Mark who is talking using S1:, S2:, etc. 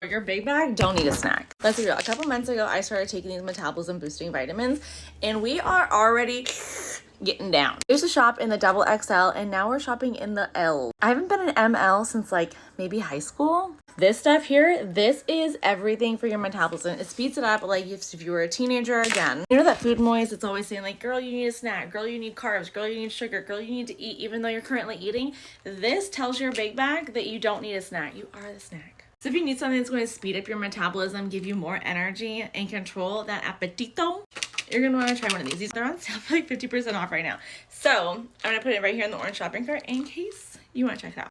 S1: Your big bag don't need a snack. Let's be real. A couple months ago, I started taking these metabolism boosting vitamins, and we are already getting down. I used to shop in the double XL, and now we're shopping in the L. I haven't been an ML since like maybe high school. This stuff here, this is everything for your metabolism. It speeds it up. Like if you were a teenager again, you know that food noise, it's always saying like, girl, you need a snack, girl, you need carbs, girl, you need sugar, girl, you need to eat even though you're currently eating. This tells your big bag that you don't need a snack. You are the snack. So if you need something that's going to speed up your metabolism, give you more energy, and control that appetito, you're going to want to try one of these. They're on sale for like 50% off right now. So I'm going to put it right here in the orange shopping cart in case you want to check it out.